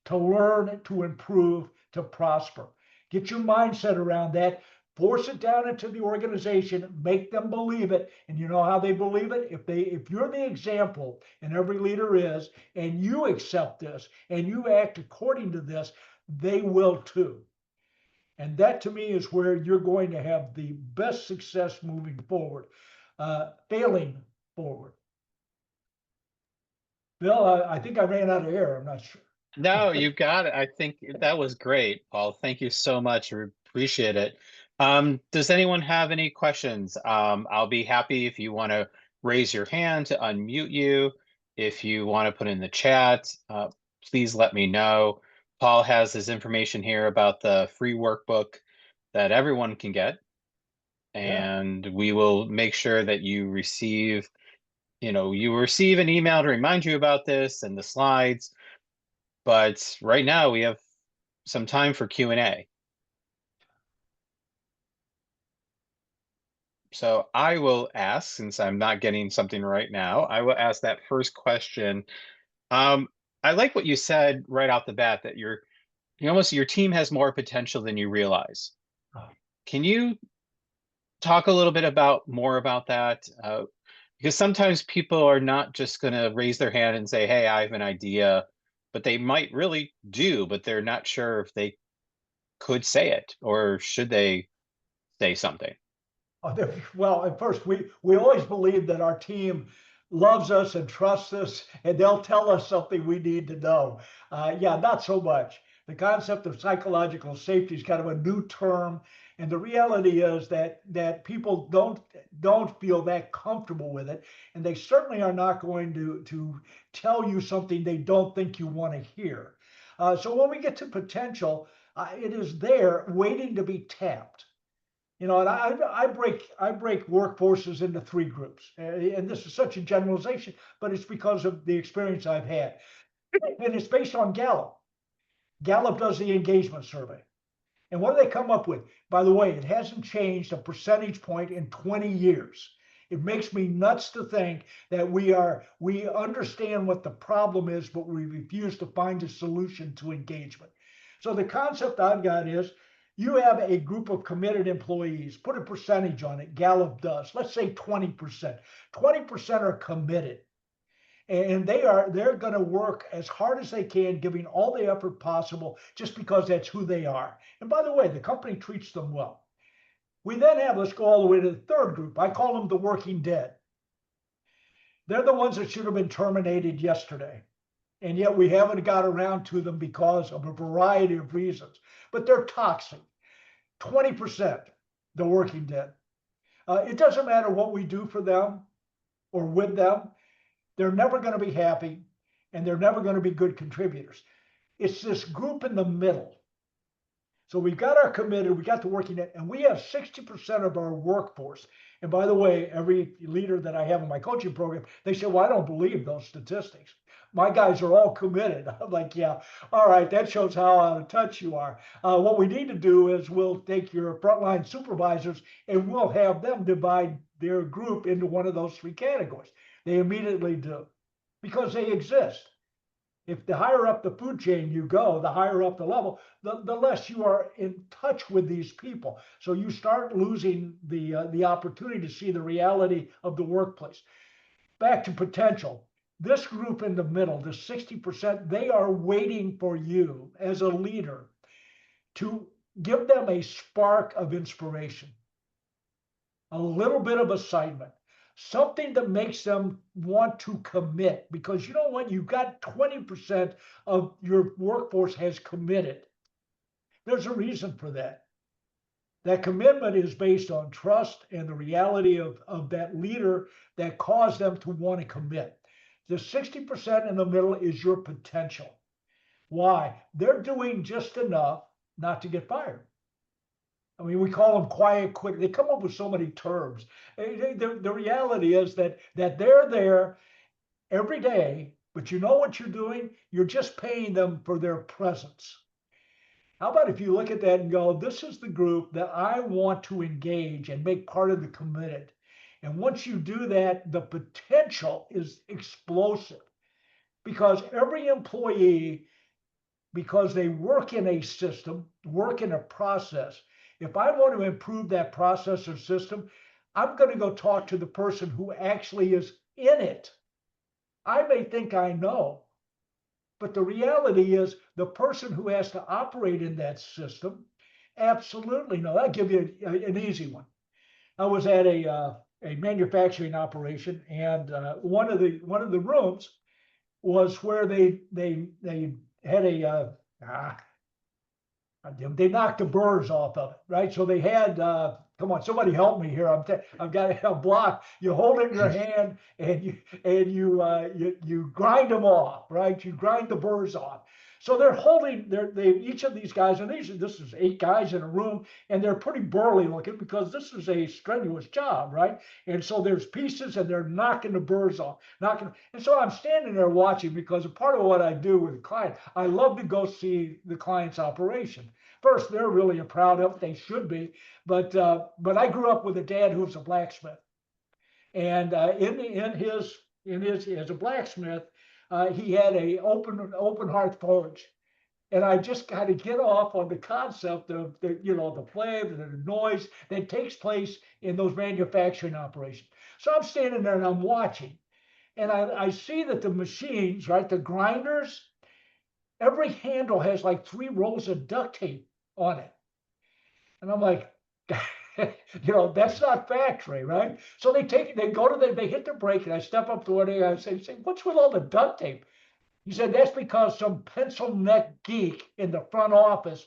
to learn, to improve, to prosper. Get your mindset around that. Force it down into the organization, make them believe it. And you know how they believe it? If you're the example, and every leader is, and you accept this and you act according to this, they will too. And that to me is where you're going to have the best success moving forward. Failing forward. Bill, I think I ran out of air. I'm not sure. No, you got it. I think that was great, Paul. Thank you so much. We appreciate it. Does anyone have any questions? I'll be happy if you want to raise your hand to unmute you. If you want to put in the chat, please let me know. Paul has his information here about the free workbook that everyone can get. And we will make sure that you receive, you receive an email to remind you about this and the slides. But right now we have some time for Q&A. So I will ask, since I'm not getting something right now, I will ask that first question. I like what you said right off the bat, that your team has more potential than you realize. Can you talk a little bit more about that? Because sometimes people are not just going to raise their hand and say, hey, I have an idea, but they might really do, but they're not sure if they could say it, or should they say something? Well, at first, we always believe that our team loves us and trusts us, and they'll tell us something we need to know. Yeah, not so much. The concept of psychological safety is kind of a new term, and the reality is that people don't feel that comfortable with it, and they certainly are not going to tell you something they don't think you want to hear. So when we get to potential, it is there waiting to be tapped. And I break workforces into three groups, and this is such a generalization, but it's because of the experience I've had, and it's based on Gallup. Gallup does the engagement survey, and what do they come up with? By the way, it hasn't changed a percentage point in 20 years. It makes me nuts to think that we understand what the problem is, but we refuse to find a solution to engagement. So the concept I've got is, you have a group of committed employees, put a percentage on it, Gallup does, let's say 20%. 20% are committed. And they're going to work as hard as they can, giving all the effort possible, just because that's who they are. And by the way, the company treats them well. We then have, let's go all the way to the third group. I call them the working dead. They're the ones that should have been terminated yesterday. And yet we haven't got around to them because of a variety of reasons. But they're toxic. 20%, the working dead. It doesn't matter what we do for them or with them. They're never going to be happy, and they're never going to be good contributors. It's this group in the middle. So we've got our committed, we got the working net, and we have 60% of our workforce. And by the way, every leader that I have in my coaching program, they say, well, I don't believe those statistics. My guys are all committed. I'm like, yeah, all right, that shows how out of touch you are. What we need to do is we'll take your frontline supervisors and we'll have them divide their group into one of those three categories. They immediately do because they exist. If the higher up the food chain you go, the higher up the level, the less you are in touch with these people. So you start losing the opportunity to see the reality of the workplace. Back to potential. This group in the middle, the 60%, they are waiting for you as a leader to give them a spark of inspiration, a little bit of excitement, something that makes them want to commit. Because you know what? You've got 20% of your workforce has committed. There's a reason for that. That commitment is based on trust and the reality of that leader that caused them to want to commit. The 60% in the middle is your potential. Why? They're doing just enough not to get fired. I mean, we call them quiet quit. They come up with so many terms. The reality is that they're there every day, but you know what you're doing? You're just paying them for their presence. How about if you look at that and go, this is the group that I want to engage and make part of the committed. And once you do that, the potential is explosive because every employee, because they work in a system, work in a process. If I want to improve that process or system, I'm going to go talk to the person who actually is in it. I may think I know, but the reality is the person who has to operate in that system, absolutely no. I'll give you an easy one. I was at a manufacturing operation, and one of the rooms was where they had they knocked the burrs off of it, right? So they had, come on, somebody help me here. I've got a block. You hold it in your hand and you grind them off, right? You grind the burrs off. So they're holding each of these guys, and this is 8 guys in a room, and they're pretty burly looking because this is a strenuous job, right? And so there's pieces, and they're knocking the burrs off, and so I'm standing there watching because a part of what I do with the client, I love to go see the client's operation. First, they're really proud of it. They should be, but I grew up with a dad who was a blacksmith, and in his as a blacksmith, he had a open hearth forge. And I just kind of get off on the concept of the flame and the noise that takes place in those manufacturing operations. So I'm standing there and I'm watching, and I see that the machines, right, the grinders, every handle has like 3 rolls of duct tape on it. And I'm like, that's not factory, right? So they hit the brake, and I step up to one and I say, what's with all the duct tape? He said, that's because some pencil neck geek in the front office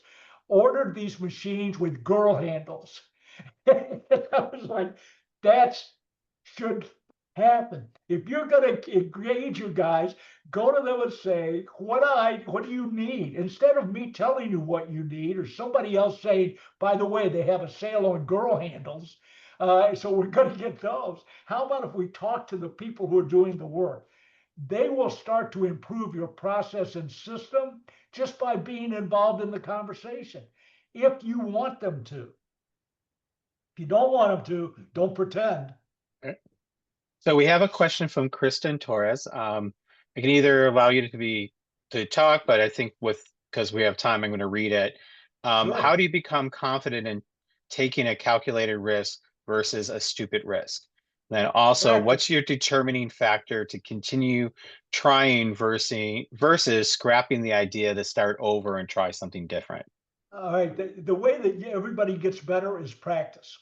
ordered these machines with girl handles. I was like, that should happen. If you're going to engage your guys, go to them and say, what do you need? Instead of me telling you what you need, or somebody else saying, by the way, they have a sale on girl handles, so we're going to get those. How about if we talk to the people who are doing the work? They will start to improve your process and system just by being involved in the conversation, if you want them to. If you don't want them to, don't pretend. So we have a question from Kristen Torres. I can either allow you to talk, but I think because we have time, I'm going to read it. Sure. How do you become confident in taking a calculated risk versus a stupid risk? Then also, what's your determining factor to continue trying versus scrapping the idea to start over and try something different? All right. The way that everybody gets better is practice.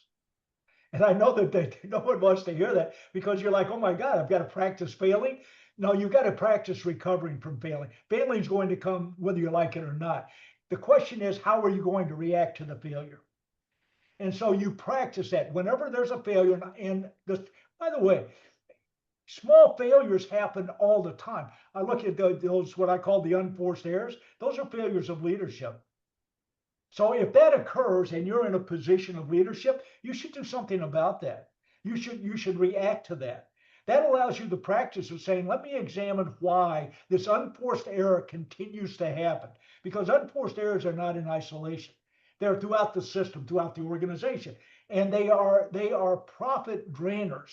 And I know that no one wants to hear that because you're like, oh my God, I've got to practice failing. No, you've got to practice recovering from failing. Failing is going to come whether you like it or not. The question is, how are you going to react to the failure? And so you practice that whenever there's a failure. By the way, small failures happen all the time. I look at those, what I call the unforced errors. Those are failures of leadership. So if that occurs and you're in a position of leadership, you should do something about that. You should react to that. That allows you the practice of saying, let me examine why this unforced error continues to happen. Because unforced errors are not in isolation. They're throughout the system, throughout the organization. And they are profit drainers.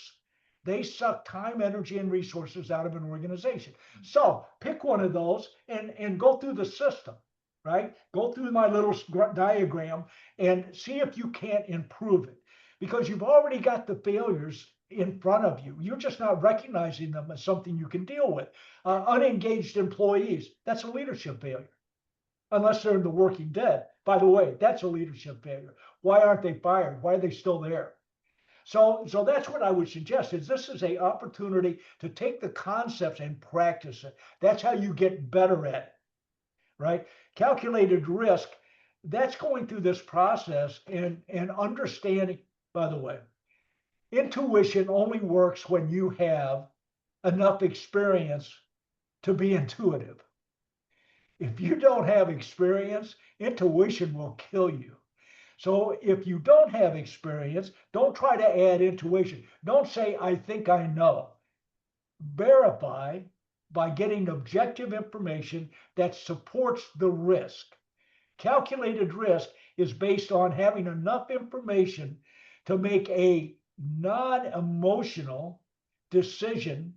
They suck time, energy, and resources out of an organization. So pick one of those and go through the system. Right? Go through my little diagram and see if you can't improve it, because you've already got the failures in front of you. You're just not recognizing them as something you can deal with. Unengaged employees, that's a leadership failure, unless they're in the working dead. By the way, that's a leadership failure. Why aren't they fired? Why are they still there? So that's what I would suggest, is this is an opportunity to take the concepts and practice it. That's how you get better at it. Right? Calculated risk, that's going through this process and understanding, by the way, intuition only works when you have enough experience to be intuitive. If you don't have experience, intuition will kill you. So if you don't have experience, don't try to add intuition. Don't say, I think I know. Verify by getting objective information that supports the risk. Calculated risk is based on having enough information to make a non-emotional decision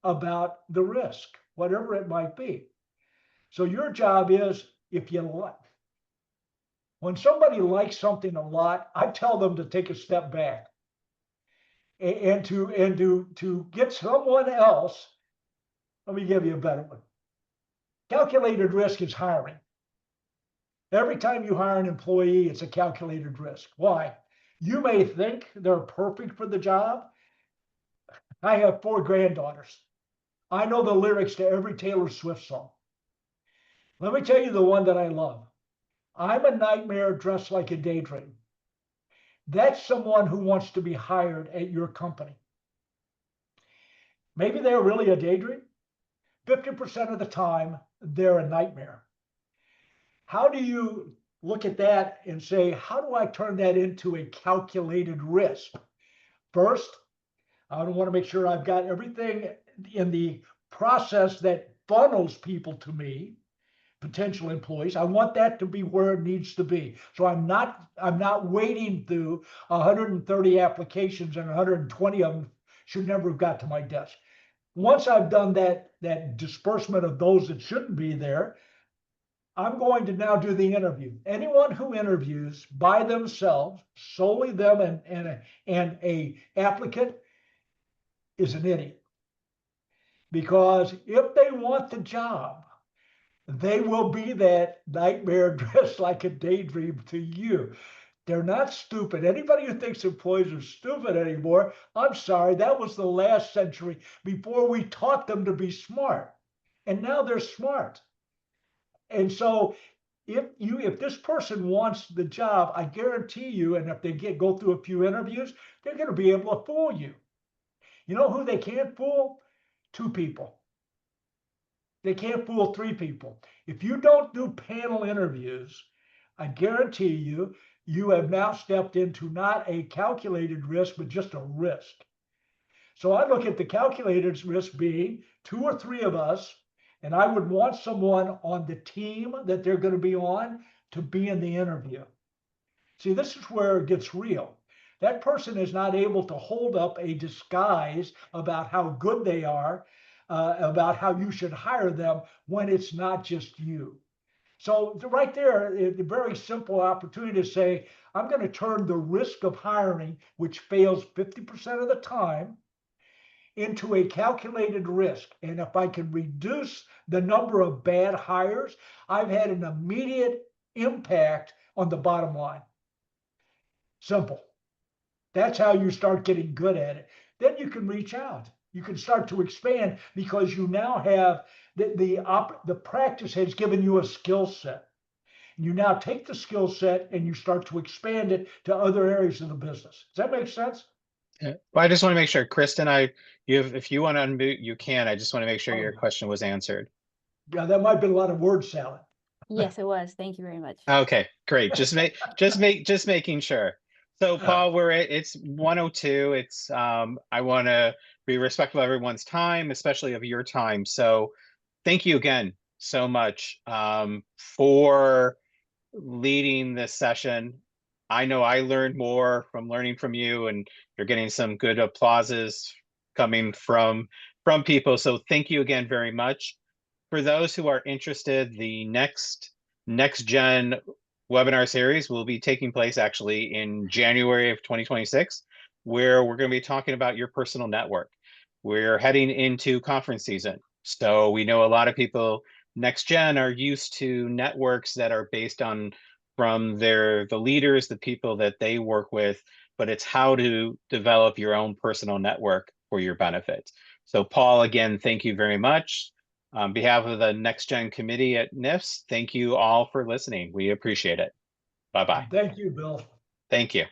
about the risk, whatever it might be. So your job is, if you like, when somebody likes something a lot, I tell them to take a step back and to get someone else. Let me give you a better one. Calculated risk is hiring. Every time you hire an employee, it's a calculated risk. Why? You may think they're perfect for the job. I have 4 granddaughters. I know the lyrics to every Taylor Swift song. Let me tell you the one that I love. I'm a nightmare dressed like a daydream. That's someone who wants to be hired at your company. Maybe they're really a daydream. 50% of the time, they're a nightmare. How do you look at that and say, how do I turn that into a calculated risk? First, I want to make sure I've got everything in the process that funnels people to me, potential employees. I want that to be where it needs to be. So I'm not wading through 130 applications, and 120 of them should never have got to my desk. Once I've done that disbursement of those that shouldn't be there, I'm going to now do the interview. Anyone who interviews by themselves, solely them and a applicant, is an idiot. Because if they want the job, they will be that nightmare dressed like a daydream to you. They're not stupid. Anybody who thinks employees are stupid anymore, I'm sorry, that was the last century before we taught them to be smart. And now they're smart. And so if this person wants the job, I guarantee you, and if they go through a few interviews, they're going to be able to fool you. You know who they can't fool? 2 people. They can't fool 3 people. If you don't do panel interviews, I guarantee you, you have now stepped into not a calculated risk, but just a risk. So I look at the calculated risk being 2 or 3 of us, and I would want someone on the team that they're going to be on to be in the interview. See, this is where it gets real. That person is not able to hold up a disguise about how good they are, about how you should hire them when it's not just you. So right there, it's a very simple opportunity to say, I'm going to turn the risk of hiring, which fails 50% of the time, into a calculated risk. And if I can reduce the number of bad hires, I've had an immediate impact on the bottom line. Simple. That's how you start getting good at it. Then you can reach out. You can start to expand because you now have the practice has given you a skill set. You now take the skill set and you start to expand it to other areas of the business. Does that make sense? Well, I just want to make sure, Kristen, if you want to unmute, you can. I just want to make sure your question was answered. Yeah, that might be a lot of word salad. Yes, it was. Thank you very much. Okay, great. Just making sure. So Paul, it's 1:02. It's I want to be respectful of everyone's time, especially of your time. So thank you again so much for leading this session. I know I learned more from learning from you, and you're getting some good applauses coming from people. So thank you again very much. For those who are interested, the next-gen webinar series will be taking place actually in January of 2026, where we're going to be talking about your personal network. We're heading into conference season. So we know a lot of people next gen are used to networks that are based on from the leaders, the people that they work with, but it's how to develop your own personal network for your benefit. So Paul, again, thank you very much. On behalf of the Next Gen Committee at NFFS, thank you all for listening. We appreciate it. Bye-bye. Thank you, Bill. Thank you.